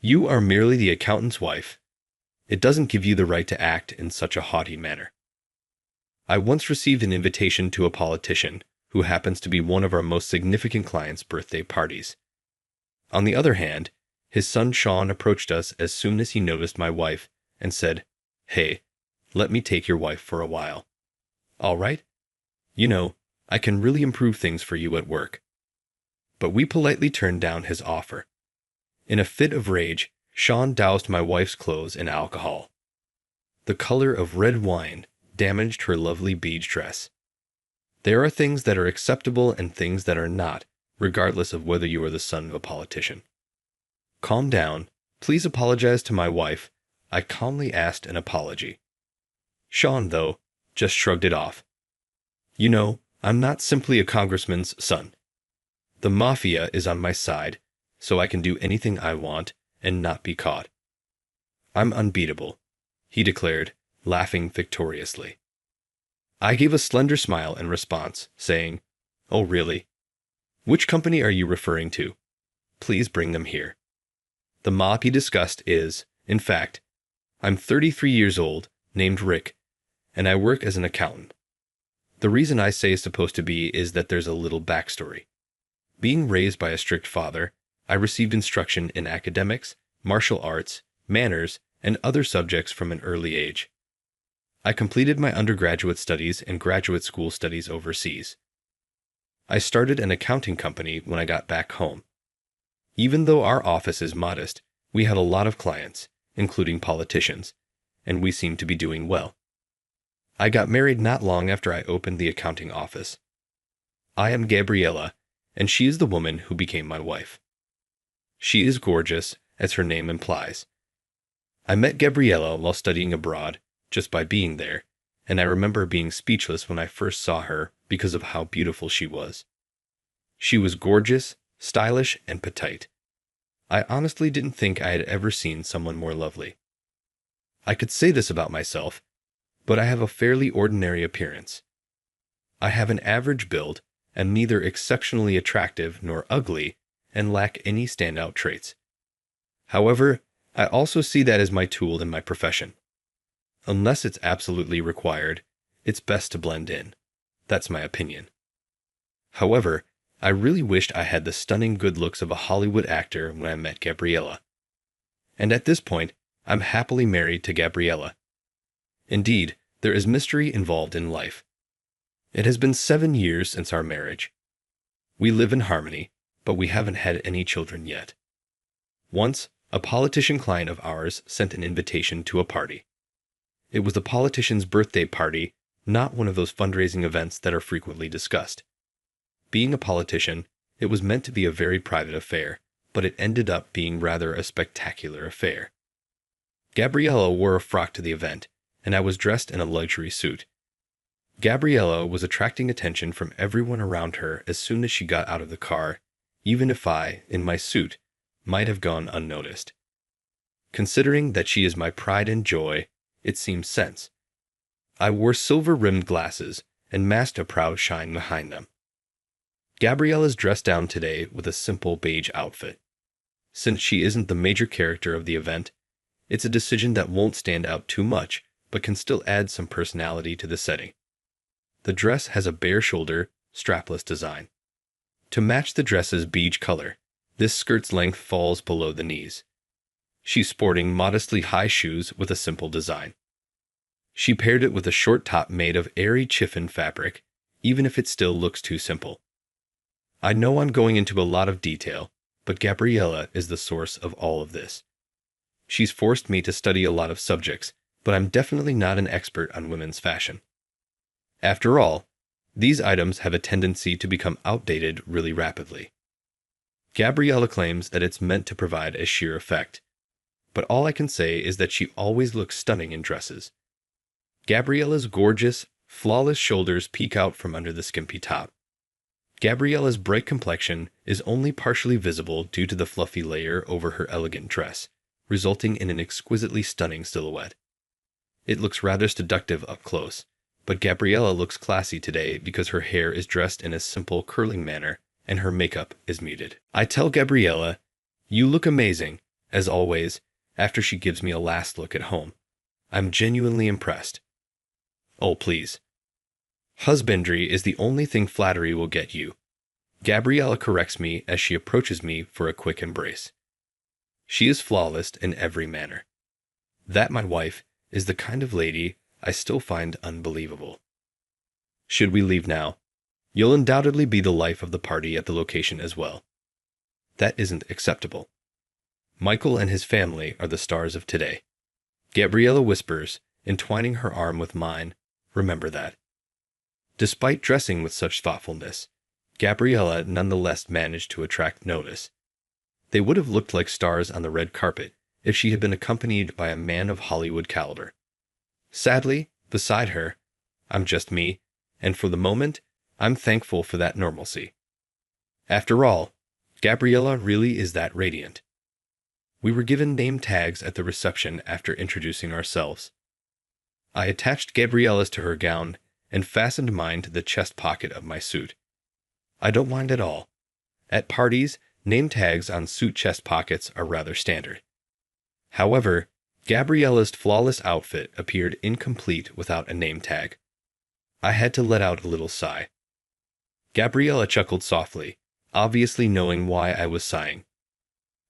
You are merely the accountant's wife. It doesn't give you the right to act in such a haughty manner. I once received an invitation to a politician who happens to be one of our most significant clients' birthday parties. On the other hand, his son Sean approached us as soon as he noticed my wife and said, "Hey, let me take your wife for a while." "All right? You know, I can really improve things for you at work." But we politely turned down his offer. In a fit of rage, Sean doused my wife's clothes in alcohol. The color of red wine damaged her lovely beige dress. There are things that are acceptable and things that are not, regardless of whether you are the son of a politician. "Calm down. Please apologize to my wife." I calmly asked an apology. Sean, though, just shrugged it off. "You know, I'm not simply a congressman's son. The Mafia is on my side, so I can do anything I want and not be caught. I'm unbeatable," he declared, laughing victoriously. I gave a slender smile in response, saying, "Oh, really? Which company are you referring to? Please bring them here." The mob he discussed is, in fact, I'm 33 years old, named Rick, and I work as an accountant. The reason I say supposed to be is that there's a little backstory. Being raised by a strict father, I received instruction in academics, martial arts, manners, and other subjects from an early age. I completed my undergraduate studies and graduate school studies overseas. I started an accounting company when I got back home. Even though our office is modest, we had a lot of clients, including politicians, and we seemed to be doing well. I got married not long after I opened the accounting office. I am Gabriella, and she is the woman who became my wife. She is gorgeous, as her name implies. I met Gabriella while studying abroad, just by being there, and I remember being speechless when I first saw her because of how beautiful she was. She was gorgeous, stylish, and petite. I honestly didn't think I had ever seen someone more lovely. I could say this about myself, but I have a fairly ordinary appearance. I have an average build, am neither exceptionally attractive nor ugly, and lack any standout traits. However, I also see that as my tool in my profession. Unless it's absolutely required, it's best to blend in. That's my opinion. However, I really wished I had the stunning good looks of a Hollywood actor when I met Gabriella. And at this point, I'm happily married to Gabriella. Indeed, there is mystery involved in life. It has been 7 years since our marriage. We live in harmony, but we haven't had any children yet. Once, a politician client of ours sent an invitation to a party. It was the politician's birthday party, not one of those fundraising events that are frequently discussed. Being a politician, it was meant to be a very private affair, but it ended up being rather a spectacular affair. Gabriella wore a frock to the event, and I was dressed in a luxury suit. Gabriella was attracting attention from everyone around her as soon as she got out of the car, even if I, in my suit, might have gone unnoticed. Considering that she is my pride and joy, it seems sense. I wore silver-rimmed glasses and masked a proud shine behind them. Gabriella's dressed down today with a simple beige outfit. Since she isn't the major character of the event, it's a decision that won't stand out too much, but can still add some personality to the setting. The dress has a bare shoulder, strapless design. To match the dress's beige color, this skirt's length falls below the knees. She's sporting modestly high shoes with a simple design. She paired it with a short top made of airy chiffon fabric, even if it still looks too simple. I know I'm going into a lot of detail, but Gabriella is the source of all of this. She's forced me to study a lot of subjects, but I'm definitely not an expert on women's fashion. After all, these items have a tendency to become outdated really rapidly. Gabriella claims that it's meant to provide a sheer effect, but all I can say is that she always looks stunning in dresses. Gabriella's gorgeous, flawless shoulders peek out from under the skimpy top. Gabriella's bright complexion is only partially visible due to the fluffy layer over her elegant dress, resulting in an exquisitely stunning silhouette. It looks rather seductive up close, but Gabriella looks classy today because her hair is dressed in a simple curling manner and her makeup is muted. I tell Gabriella, "You look amazing, as always, after she gives me a last look at home. I'm genuinely impressed. Oh, please. Husbandry is the only thing flattery will get you. Gabriella corrects me as she approaches me for a quick embrace. She is flawless in every manner. That, my wife, is the kind of lady I still find unbelievable. Should we leave now? You'll undoubtedly be the life of the party at the location as well. That isn't acceptable. Michael and his family are the stars of today. Gabriella whispers, entwining her arm with mine. Remember that. Despite dressing with such thoughtfulness, Gabriella nonetheless managed to attract notice. They would have looked like stars on the red carpet if she had been accompanied by a man of Hollywood caliber. Sadly, beside her, I'm just me, and for the moment, I'm thankful for that normalcy. After all, Gabriella really is that radiant. We were given name tags at the reception after introducing ourselves. I attached Gabriella's to her gown and fastened mine to the chest pocket of my suit. I don't mind at all. At parties, name tags on suit chest pockets are rather standard. However, Gabriella's flawless outfit appeared incomplete without a name tag. I had to let out a little sigh. Gabriella chuckled softly, obviously knowing why I was sighing.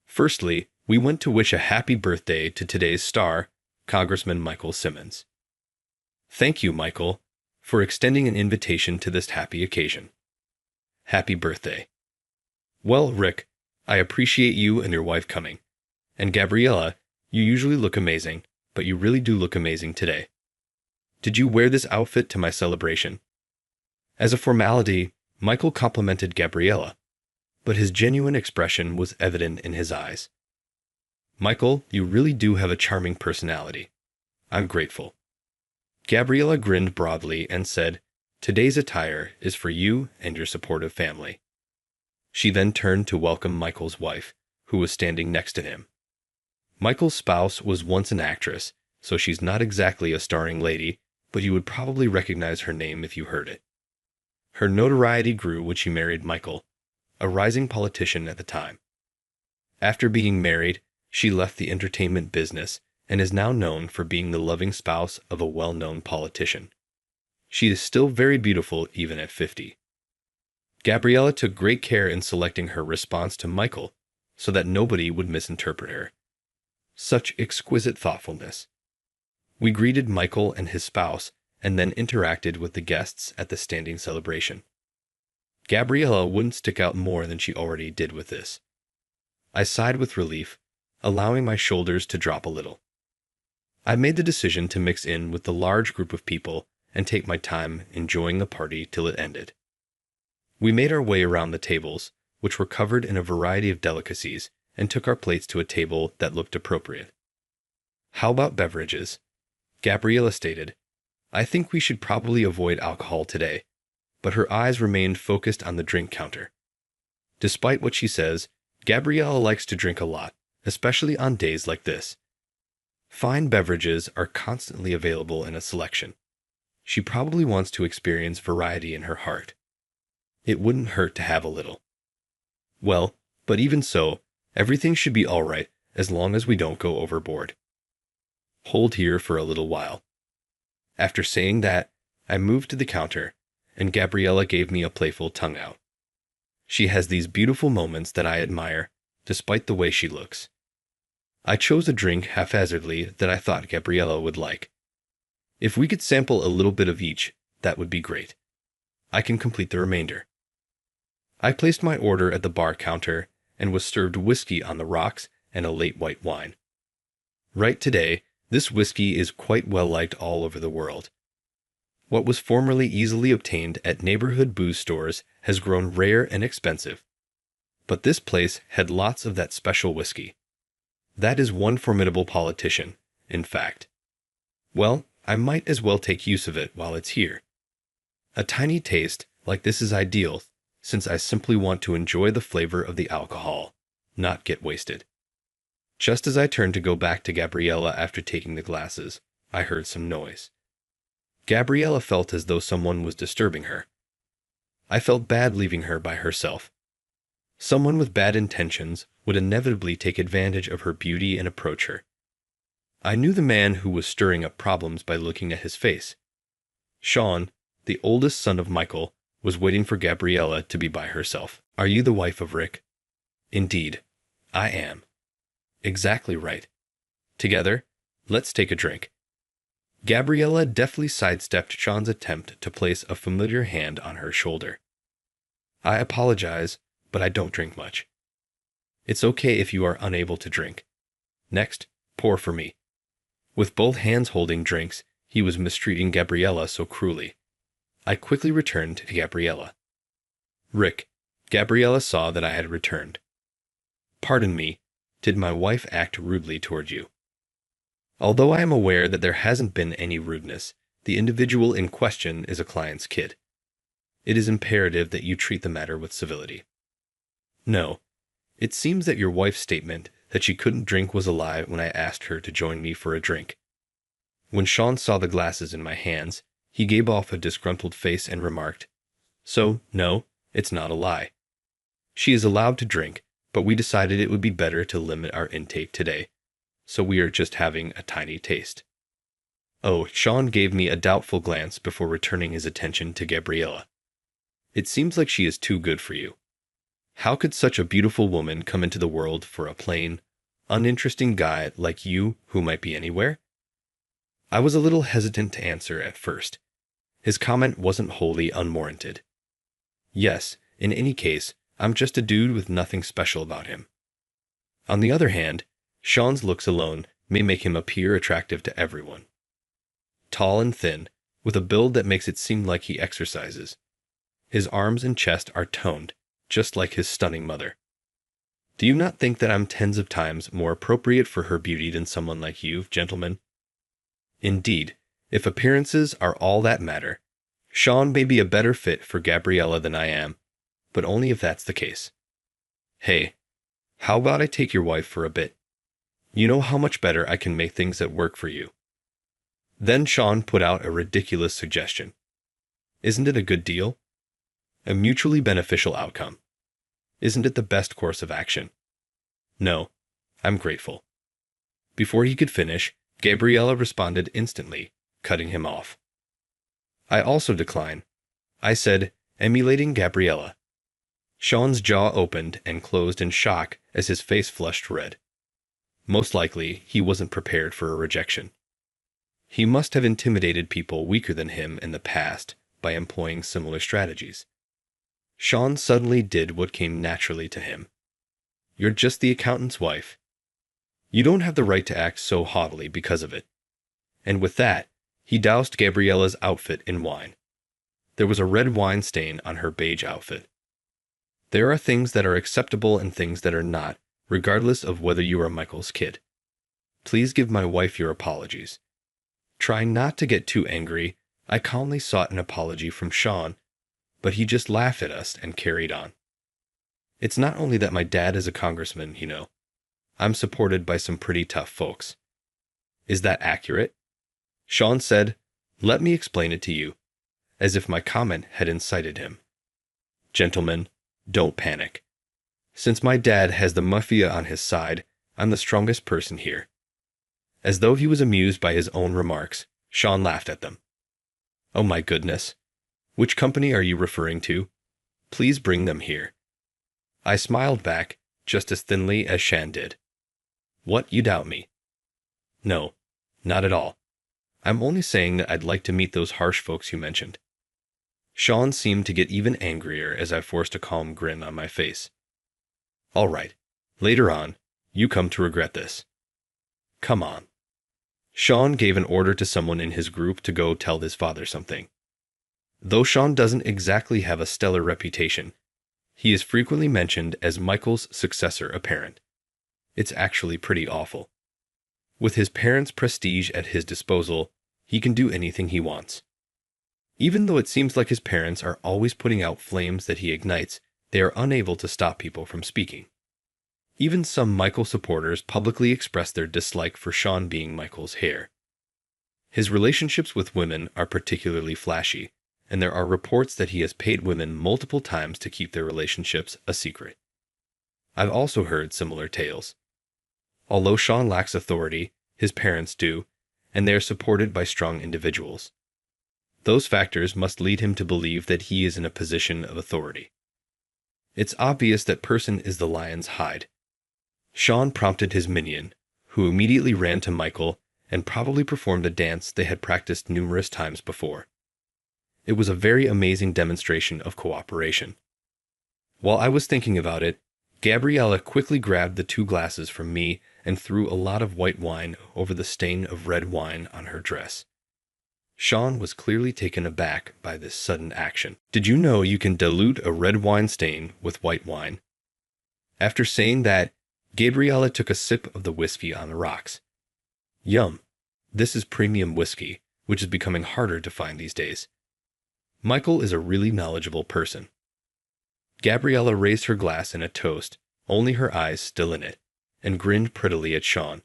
Firstly, we went to wish a happy birthday to today's star, Congressman Michael Simmons. Thank you, Michael, for extending an invitation to this happy occasion. Happy birthday. Well, Rick, I appreciate you and your wife coming. And Gabriella, you usually look amazing, but you really do look amazing today. Did you wear this outfit to my celebration? As a formality, Michael complimented Gabriella, but his genuine expression was evident in his eyes. Michael, you really do have a charming personality. I'm grateful. Gabriella grinned broadly and said, Today's attire is for you and your supportive family. She then turned to welcome Michael's wife, who was standing next to him. Michael's spouse was once an actress, so she's not exactly a starring lady, but you would probably recognize her name if you heard it. Her notoriety grew when she married Michael, a rising politician at the time. After being married, she left the entertainment business and is now known for being the loving spouse of a well-known politician. She is still very beautiful even at 50. Gabriella took great care in selecting her response to Michael so that nobody would misinterpret her. Such exquisite thoughtfulness. We greeted Michael and his spouse and then interacted with the guests at the standing celebration. Gabriella wouldn't stick out more than she already did with this. I sighed with relief, allowing my shoulders to drop a little. I made the decision to mix in with the large group of people and take my time enjoying the party till it ended. We made our way around the tables, which were covered in a variety of delicacies, and took our plates to a table that looked appropriate. How about beverages? Gabriella stated, I think we should probably avoid alcohol today, but her eyes remained focused on the drink counter. Despite what she says, Gabriella likes to drink a lot, especially on days like this. Fine beverages are constantly available in a selection. She probably wants to experience variety in her heart. It wouldn't hurt to have a little. Well, but even so, everything should be all right as long as we don't go overboard. Hold here for a little while. After saying that, I moved to the counter, and Gabriella gave me a playful tongue out. She has these beautiful moments that I admire, despite the way she looks. I chose a drink haphazardly that I thought Gabriella would like. If we could sample a little bit of each, that would be great. I can complete the remainder. I placed my order at the bar counter and was served whiskey on the rocks and a late white wine. Right today, this whiskey is quite well liked all over the world. What was formerly easily obtained at neighborhood booze stores has grown rare and expensive. But this place had lots of that special whiskey. That is one formidable politician, in fact. Well, I might as well take use of it while it's here. A tiny taste like this is ideal, since I simply want to enjoy the flavor of the alcohol, not get wasted. Just as I turned to go back to Gabriella after taking the glasses, I heard some noise. Gabriella felt as though someone was disturbing her. I felt bad leaving her by herself. Someone with bad intentions would inevitably take advantage of her beauty and approach her. I knew the man who was stirring up problems by looking at his face. Sean, the oldest son of Michael, was waiting for Gabriella to be by herself. Are you the wife of Rick? Indeed, I am. Exactly right. Together, let's take a drink. Gabriella deftly sidestepped Sean's attempt to place a familiar hand on her shoulder. I apologize, but I don't drink much. It's okay if you are unable to drink. Next, pour for me. With both hands holding drinks, he was mistreating Gabriella so cruelly. I quickly returned to Gabriella. Rick, Gabriella saw that I had returned. Pardon me, did my wife act rudely toward you? Although I am aware that there hasn't been any rudeness, the individual in question is a client's kid. It is imperative that you treat the matter with civility. No, it seems that your wife's statement that she couldn't drink was a lie when I asked her to join me for a drink. When Sean saw the glasses in my hands, he gave off a disgruntled face and remarked, So, no, it's not a lie. She is allowed to drink, but we decided it would be better to limit our intake today, so we are just having a tiny taste. Oh, Sean gave me a doubtful glance before returning his attention to Gabriella. It seems like she is too good for you. How could such a beautiful woman come into the world for a plain, uninteresting guy like you who might be anywhere? I was a little hesitant to answer at first. His comment wasn't wholly unwarranted. Yes, in any case, I'm just a dude with nothing special about him. On the other hand, Sean's looks alone may make him appear attractive to everyone. Tall and thin, with a build that makes it seem like he exercises. His arms and chest are toned, just like his stunning mother. Do you not think that I'm tens of times more appropriate for her beauty than someone like you, gentlemen? Indeed, if appearances are all that matter, Sean may be a better fit for Gabriella than I am, but only if that's the case. Hey, how about I take your wife for a bit? You know how much better I can make things at work for you. Then Sean put out a ridiculous suggestion. Isn't it a good deal? A mutually beneficial outcome. Isn't it the best course of action? No, I'm grateful. Before he could finish, Gabriella responded instantly, cutting him off. I also decline. I said, emulating Gabriella. Sean's jaw opened and closed in shock as his face flushed red. Most likely, he wasn't prepared for a rejection. He must have intimidated people weaker than him in the past by employing similar strategies. Sean suddenly did what came naturally to him. You're just the accountant's wife. You don't have the right to act so haughtily because of it. And with that, he doused Gabriella's outfit in wine. There was a red wine stain on her beige outfit. There are things that are acceptable and things that are not, regardless of whether you are Michael's kid. Please give my wife your apologies. Trying not to get too angry, I calmly sought an apology from Sean, but he just laughed at us and carried on. It's not only that my dad is a congressman, you know. I'm supported by some pretty tough folks. Is that accurate? Sean said, let me explain it to you, as if my comment had incited him. Gentlemen, don't panic. Since my dad has the Mafia on his side, I'm the strongest person here. As though he was amused by his own remarks, Sean laughed at them. Oh my goodness. Which company are you referring to? Please bring them here. I smiled back, just as thinly as Shan did. What, you doubt me? No, not at all. I'm only saying that I'd like to meet those harsh folks you mentioned. Sean seemed to get even angrier as I forced a calm grin on my face. All right, later on, you come to regret this. Come on. Sean gave an order to someone in his group to go tell his father something. Though Sean doesn't exactly have a stellar reputation, he is frequently mentioned as Michael's successor apparent. It's actually pretty awful. With his parents' prestige at his disposal, he can do anything he wants. Even though it seems like his parents are always putting out flames that he ignites, they are unable to stop people from speaking. Even some Michael supporters publicly express their dislike for Sean being Michael's heir. His relationships with women are particularly flashy, and there are reports that he has paid women multiple times to keep their relationships a secret. I've also heard similar tales. Although Sean lacks authority, his parents do, and they are supported by strong individuals. Those factors must lead him to believe that he is in a position of authority. It's obvious that person is the lion's hide. Sean prompted his minion, who immediately ran to Michael and probably performed a dance they had practiced numerous times before. It was a very amazing demonstration of cooperation. While I was thinking about it, Gabriella quickly grabbed the 2 glasses from me and threw a lot of white wine over the stain of red wine on her dress. Sean was clearly taken aback by this sudden action. Did you know you can dilute a red wine stain with white wine? After saying that, Gabriella took a sip of the whiskey on the rocks. Yum. This is premium whiskey, which is becoming harder to find these days. Michael is a really knowledgeable person. Gabriella raised her glass in a toast, only her eyes still in it, and grinned prettily at Sean.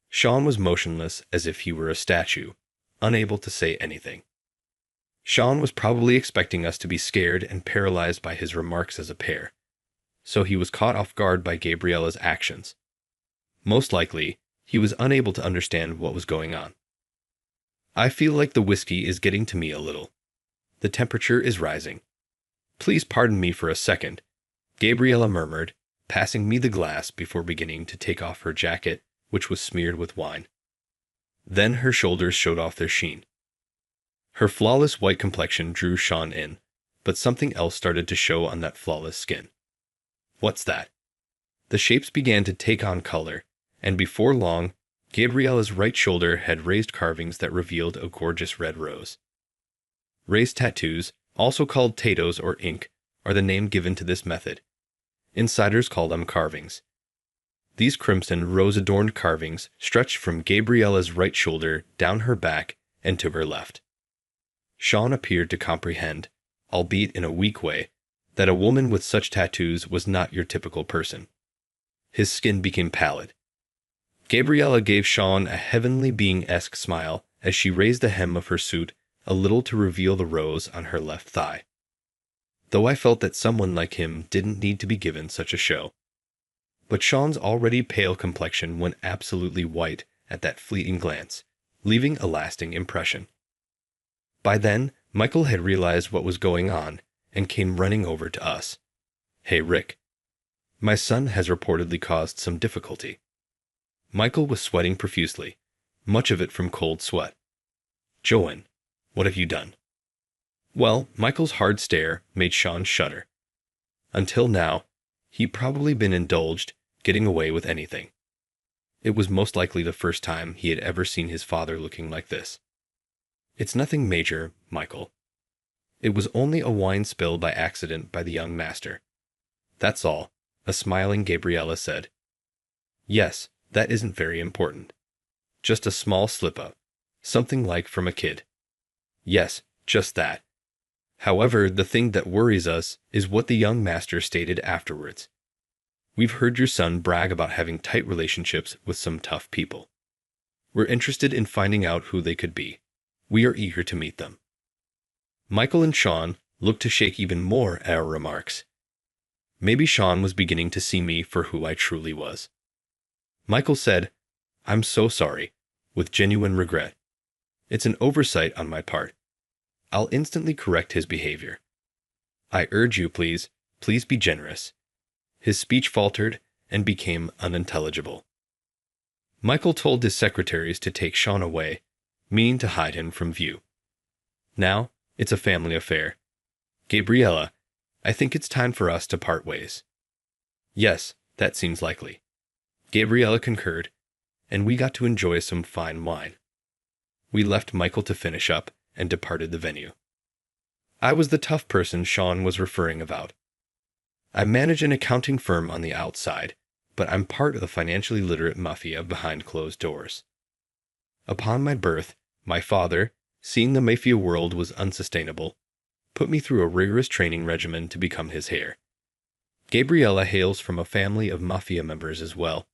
Sean was motionless as if he were a statue, unable to say anything. Sean was probably expecting us to be scared and paralyzed by his remarks as a pair, so he was caught off guard by Gabriella's actions. Most likely, he was unable to understand what was going on. I feel like the whiskey is getting to me a little. The temperature is rising. Please pardon me for a second, Gabriella murmured, passing me the glass before beginning to take off her jacket, which was smeared with wine. Then her shoulders showed off their sheen. Her flawless white complexion drew Sean in, but something else started to show on that flawless skin. What's that? The shapes began to take on color, and before long, Gabriella's right shoulder had raised carvings that revealed a gorgeous red rose. Raised tattoos, also called tatos or ink, are the name given to this method. Insiders call them carvings. These crimson rose-adorned carvings stretched from Gabriella's right shoulder down her back and to her left. Sean appeared to comprehend, albeit in a weak way, that a woman with such tattoos was not your typical person. His skin became pallid. Gabriella gave Sean a heavenly being-esque smile as she raised the hem of her suit a little to reveal the rose on her left thigh. Though I felt that someone like him didn't need to be given such a show. But Sean's already pale complexion went absolutely white at that fleeting glance, leaving a lasting impression. By then, Michael had realized what was going on and came running over to us. Hey, Rick. My son has reportedly caused some difficulty. Michael was sweating profusely, much of it from cold sweat. Joanne, what have you done? Well, Michael's hard stare made Sean shudder. Until now, he'd probably been indulged, getting away with anything. It was most likely the first time he had ever seen his father looking like this. It's nothing major, Michael. It was only a wine spill by accident by the young master. That's all, a smiling Gabriella said. Yes, that isn't very important. Just a small slip-up, something like from a kid. Yes, just that. However, the thing that worries us is what the young master stated afterwards. We've heard your son brag about having tight relationships with some tough people. We're interested in finding out who they could be. We are eager to meet them. Michael and Sean looked to shake even more at our remarks. Maybe Sean was beginning to see me for who I truly was. Michael said, "I'm so sorry," with genuine regret. It's an oversight on my part. I'll instantly correct his behavior. I urge you, please be generous. His speech faltered and became unintelligible. Michael told his secretaries to take Sean away, meaning to hide him from view. Now, it's a family affair. Gabriella, I think it's time for us to part ways. Yes, that seems likely. Gabriella concurred, and we got to enjoy some fine wine. We left Michael to finish up and departed the venue. I was the tough person Sean was referring about. I manage an accounting firm on the outside, but I'm part of the financially literate mafia behind closed doors. Upon my birth, my father, seeing the Mafia world was unsustainable, put me through a rigorous training regimen to become his heir. Gabriella hails from a family of Mafia members as well.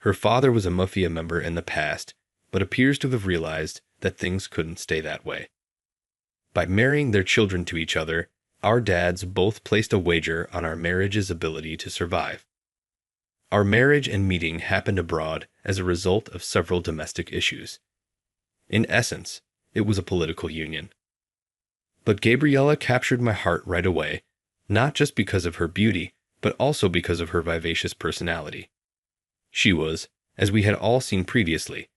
Her father was a Mafia member in the past, but appears to have realized that things couldn't stay that way. By marrying their children to each other, our dads both placed a wager on our marriage's ability to survive. Our marriage and meeting happened abroad as a result of several domestic issues. In essence, it was a political union. But Gabriella captured my heart right away, not just because of her beauty, but also because of her vivacious personality. She was, as we had all seen previously,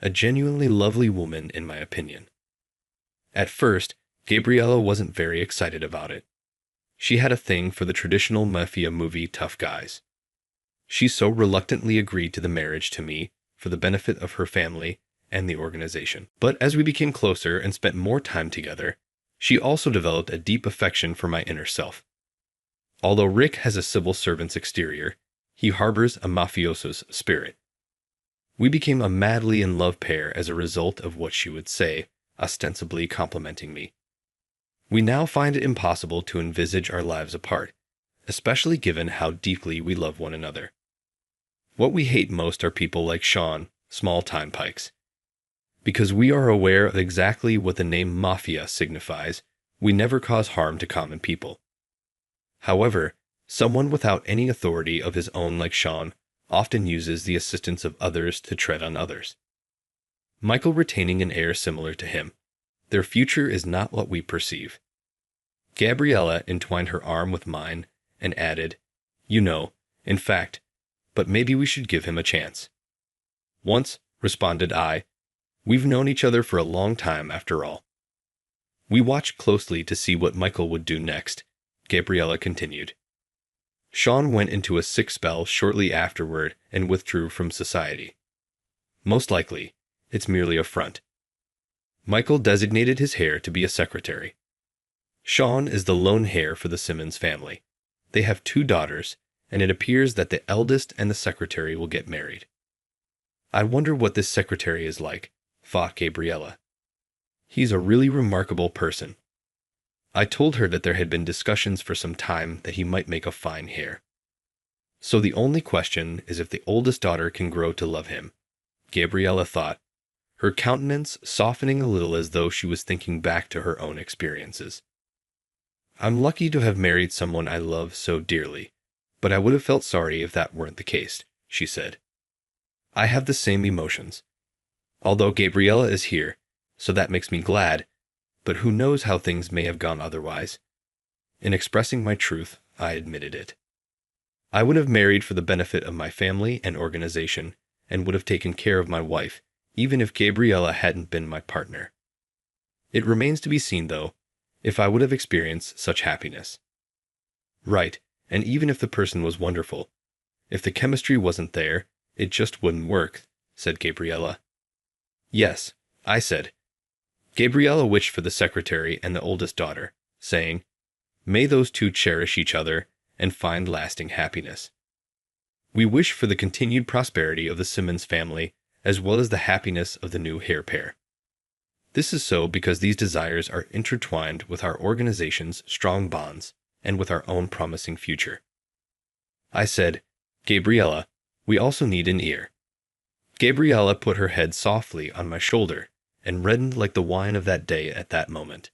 a genuinely lovely woman in my opinion. At first, Gabriella wasn't very excited about it. She had a thing for the traditional Mafia movie tough guys. She so reluctantly agreed to the marriage to me for the benefit of her family and the organization. But as we became closer and spent more time together, she also developed a deep affection for my inner self. Although Rick has a civil servant's exterior, he harbors a mafioso's spirit. We became a madly in love pair as a result of what she would say, ostensibly complimenting me. We now find it impossible to envisage our lives apart, especially given how deeply we love one another. What we hate most are people like Sean, small-time pikes. Because we are aware of exactly what the name Mafia signifies, we never cause harm to common people. However, someone without any authority of his own like Sean often uses the assistance of others to tread on others. Michael retaining an air similar to him. Their future is not what we perceive. Gabriella entwined her arm with mine and added, "You know, in fact, but maybe we should give him a chance." "Once," responded I. "We've known each other for a long time after all." We watched closely to see what Michael would do next. Gabriella continued. "Sean went into a sick spell shortly afterward and withdrew from society. Most likely, it's merely a front. Michael designated his heir to be a secretary. Sean is the lone heir for the Simmons family. They have 2 daughters, and it appears that the eldest and the secretary will get married." "I wonder what this secretary is like," thought Gabriella. "He's a really remarkable person." I told her that there had been discussions for some time that he might make a fine heir. So the only question is if the oldest daughter can grow to love him, Gabriella thought, her countenance softening a little as though she was thinking back to her own experiences. "I'm lucky to have married someone I love so dearly, but I would have felt sorry if that weren't the case," she said. I have the same emotions. Although Gabriella is here, so that makes me glad, but who knows how things may have gone otherwise. In expressing my truth, I admitted it. I would have married for the benefit of my family and organization, and would have taken care of my wife, even if Gabriella hadn't been my partner. It remains to be seen, though, if I would have experienced such happiness. Right, and even if the person was wonderful, if the chemistry wasn't there, it just wouldn't work, said Gabriella. Yes, I said. Gabriella wished for the secretary and the oldest daughter, saying, "May those 2 cherish each other and find lasting happiness. We wish for the continued prosperity of the Simmons family, as well as the happiness of the new heir pair. This is so because these desires are intertwined with our organization's strong bonds and with our own promising future." I said, "Gabriella, we also need an ear." Gabriella put her head softly on my shoulder and reddened like the wine of that day at that moment.